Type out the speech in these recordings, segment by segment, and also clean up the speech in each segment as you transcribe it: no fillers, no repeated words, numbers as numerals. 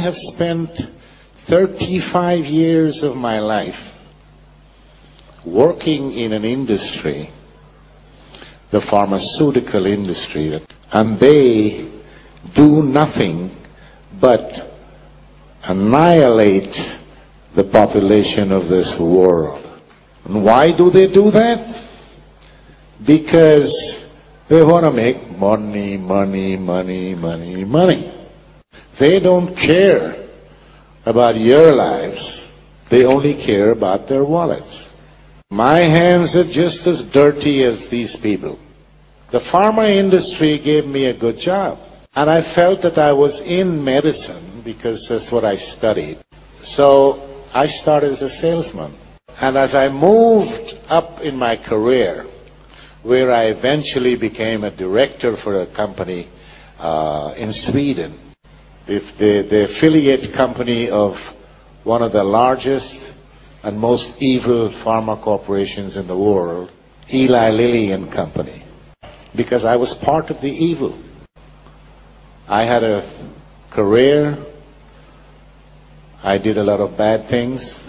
have spent 35 years of my life working in an industry, the pharmaceutical industry, and they do nothing but annihilate the population of this world. And why do they do that? Because they want to make money, money, money, money, money. They don't care about your lives. They only care about their wallets. My hands are just as dirty as these people. The pharma industry gave me a good job. And I felt that I was in medicine because that's what I studied. So I started as a salesman. And as I moved up in my career, where I eventually became a director for a company in Sweden, the affiliate company of one of the largest and most evil pharma corporations in the world, Eli Lilly Company, because I was part of the evil. I had a career. I did a lot of bad things.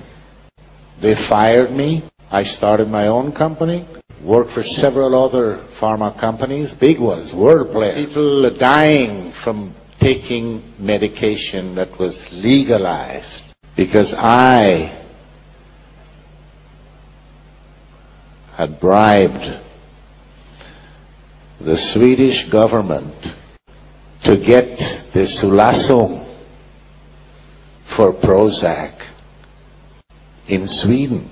They fired me. I started my own company, worked for several other pharma companies, big ones, world players. People dying from taking medication that was legalized because I had bribed the Swedish government to get the Sulasung for Prozac in Sweden.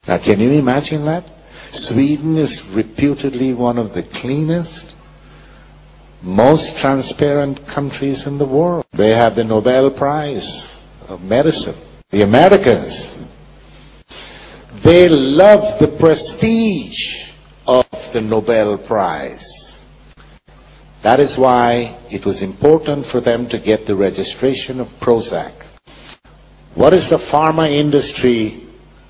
Now, can you imagine that? Sweden is reputedly one of the cleanest, most transparent countries in the world. They have the Nobel Prize of Medicine. The Americans, they love the prestige of the Nobel Prize. That is why it was important for them to get the registration of Prozac. What is the pharma industry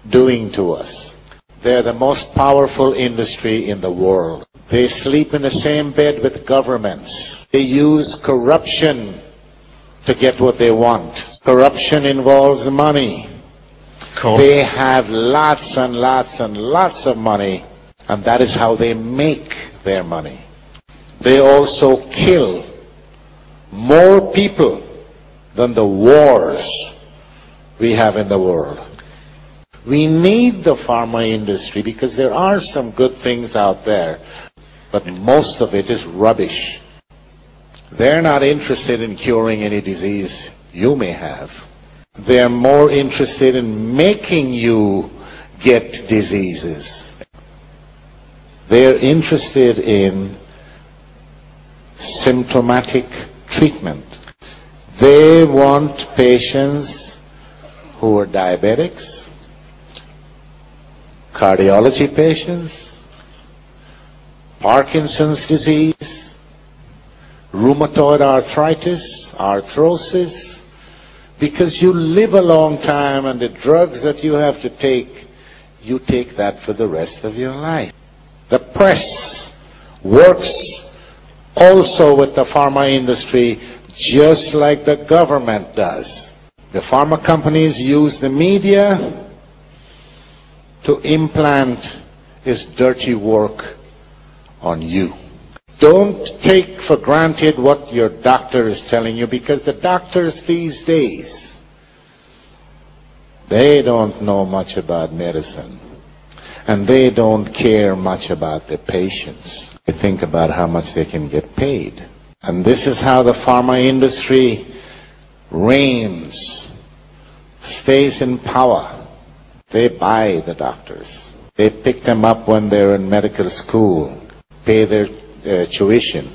doing to us? They're the most powerful industry in the world. They sleep in the same bed with governments. They use corruption to get what they want. Corruption involves money. Cool. They have lots and lots and lots of money, and that is how they make their money. They also kill more people than the wars we have in the world. We need the pharma industry because there are some good things out there, but most of it is rubbish. They're not interested in curing any disease you may have. They're more interested in making you get diseases. They're interested in symptomatic treatment. They want patients who are diabetics, cardiology patients, Parkinson's disease, rheumatoid arthritis, arthrosis, because you live a long time and the drugs that you have to take, you take that for the rest of your life. The press works also with the pharma industry just like the government does. The pharma companies use the media to implant this dirty work on you. Don't take for granted what your doctor is telling you, because the doctors these days, they don't know much about medicine, and they don't care much about their patients. They think about how much they can get paid. And this is how the pharma industry reigns, stays in power. They buy the doctors. They pick them up when they're in medical school, pay their tuition,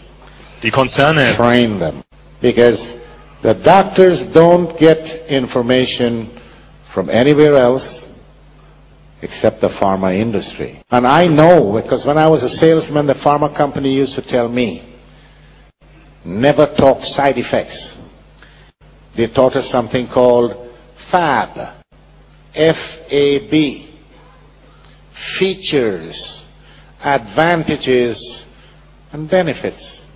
Die Konzerne train them. Because the doctors don't get information from anywhere else except the pharma industry. And I know, because when I was a salesman, the pharma company used to tell me, never talk side effects. They taught us something called FAB, F-A-B, features, advantages, and benefits.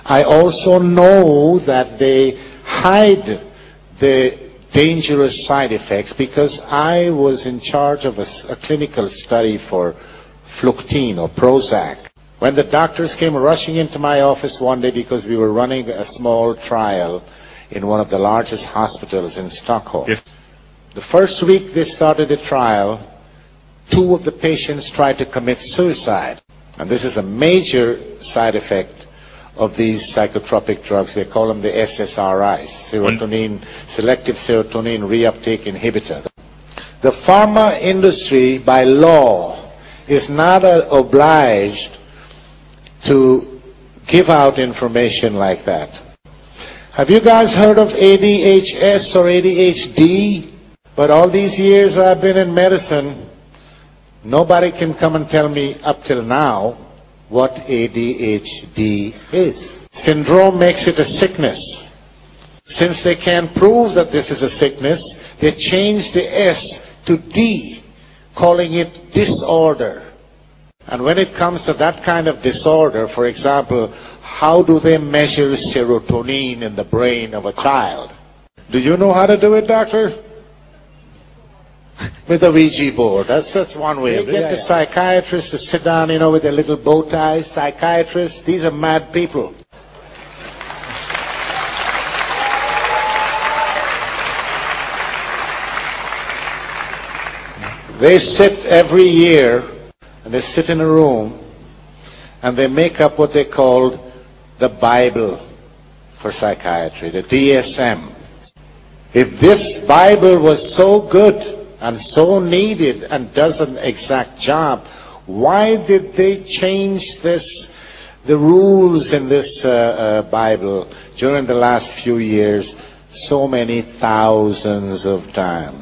I also know that they hide the dangerous side effects because I was in charge of a clinical study for Fluctine or Prozac. When the doctors came rushing into my office one day because we were running a small trial in one of the largest hospitals in Stockholm. The first week they started the trial, 2 of the patients tried to commit suicide. And this is a major side effect of these psychotropic drugs. We call them the SSRIs, selective serotonin reuptake inhibitor. The pharma industry, by law, is not obliged to give out information like that. Have you guys heard of ADHS or ADHD? But all these years I've been in medicine, nobody can come and tell me up till now what ADHD is. Syndrome makes it a sickness. Since they can't prove that this is a sickness, they changed the S to D, calling it disorder. And when it comes to that kind of disorder, for example, how do they measure serotonin in the brain of a child? Do you know how to do it, doctor? With a Ouija board. That's one way. They get the psychiatrists to sit down, you know, with their little bow ties. Psychiatrists, these are mad people. They sit every year, and they sit in a room, and they make up what they call the Bible for psychiatry, the DSM. If this Bible was so good and so needed and does an exact job, why did they change the rules in this Bible during the last few years so many thousands of times?